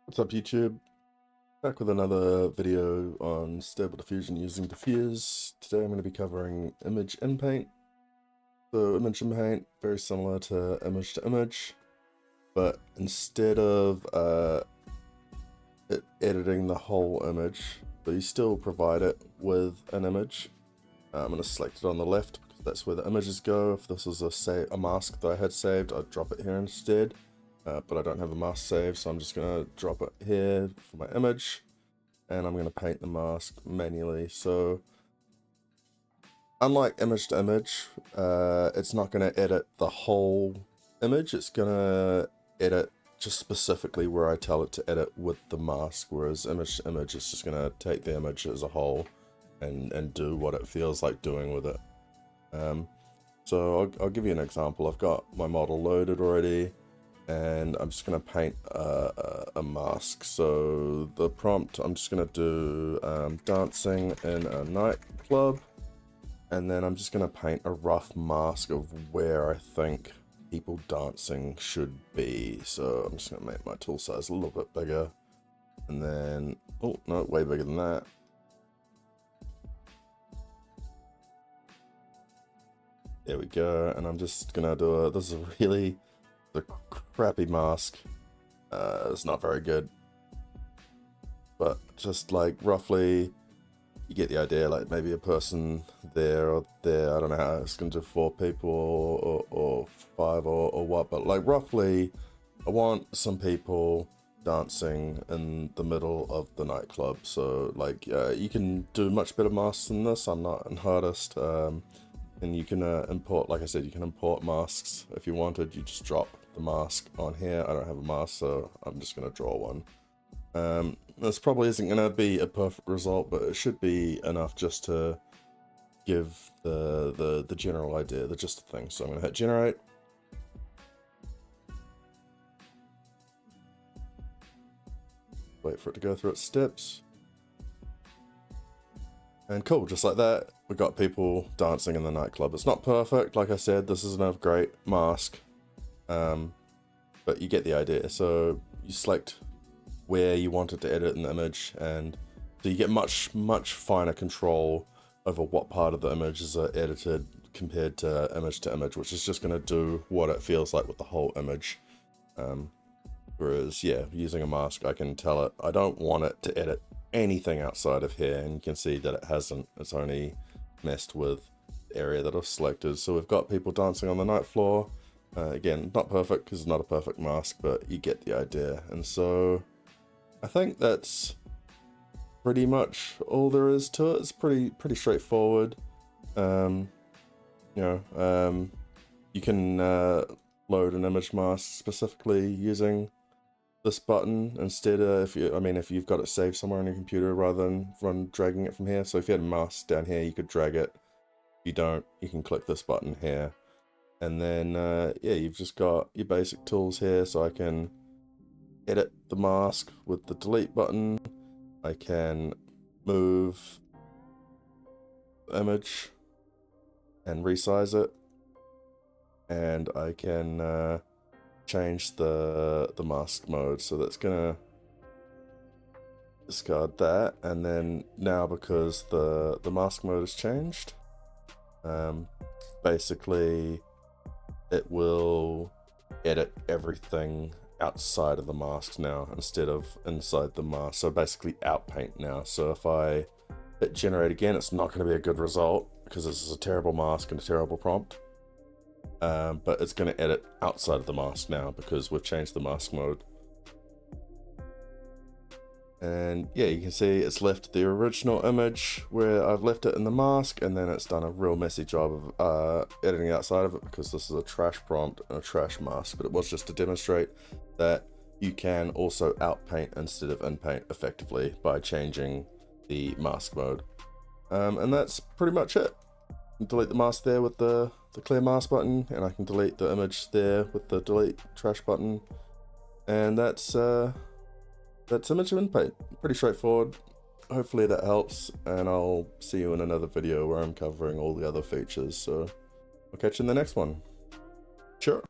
What's up, YouTube? Back with another video on stable diffusion using Diffuse. Today I'm going to be covering image InPaint. So image InPaint, very similar to image, but instead of it editing the whole image, so you still provide it with an image. I'm going to select it on the left because that's where the images go. If this is a mask that I had saved, I'd drop it here instead. But I don't have a mask saved, so I'm just going to drop it here for my image, and I'm going to paint the mask manually. So unlike image to image, it's not going to edit the whole image, it's going to edit just specifically where I tell it to edit with the mask, whereas image to image, it's just going to take the image as a whole and do what it feels like doing with it. So I'll give you an example. I've got my model loaded already, and I'm just going to paint a mask. So the prompt, I'm just going to do dancing in a nightclub, and then I'm just going to paint a rough mask of where I think people dancing should be. So I'm just going to make my tool size a little bit bigger, and then, oh no, way bigger than that. There we go, and I'm just going to do this is a really crappy mask. It's not very good, but just like roughly you get the idea, like maybe a person there or there. I don't know how it's going to do 4 people or 5 or what, but like roughly I want some people dancing in the middle of the nightclub. So like you can do much better masks than this. I'm not an artist, and you can import, like I said, you can import masks if you wanted. You just drop the mask on here. I don't have a mask, so I'm just going to draw one. This probably isn't going to be a perfect result, but it should be enough just to give the general idea, the gist of things. So I'm going to hit generate. Wait for it to go through its steps. And cool, just like that, we got people dancing in the nightclub. It's not perfect, like I said, this isn't a great mask, but you get the idea. So you select where you want it to edit in the image, and so you get much finer control over what part of the images are edited compared to image, which is just going to do what it feels like with the whole image. Whereas, yeah, using a mask, I can tell it I don't want it to edit anything outside of here, and you can see that it hasn't. It's only messed with the area that I've selected. So we've got people dancing on the night floor. Again, not perfect because it's not a perfect mask, but you get the idea. And so I think that's pretty much all there is to it. It's pretty straightforward. You can load an image mask specifically using this button instead of, if you've got it saved somewhere on your computer rather than dragging it from here. So if you had a mask down here, you could drag it. If you don't, you can click this button here, and then yeah, you've just got your basic tools here. So I can edit the mask with the delete button. I can move the image and resize it, and I can change the mask mode. So that's gonna discard that, and then now because the mask mode has changed, basically it will edit everything outside of the mask now instead of inside the mask. So basically outpaint now. So if I hit generate again, it's not going to be a good result because this is a terrible mask and a terrible prompt. But it's going to edit outside of the mask now because we've changed the mask mode. And yeah, you can see it's left the original image where I've left it in the mask, and then it's done a real messy job of editing outside of it because this is a trash prompt and a trash mask. But it was just to demonstrate that you can also outpaint instead of inpaint effectively by changing the mask mode. And that's pretty much it. Delete the mask there with the clear mask button, and I can delete the image there with the delete trash button, and that's image InPaint. Pretty straightforward. Hopefully that helps, and I'll see you in another video where I'm covering all the other features. So I'll catch you in the next one. Sure.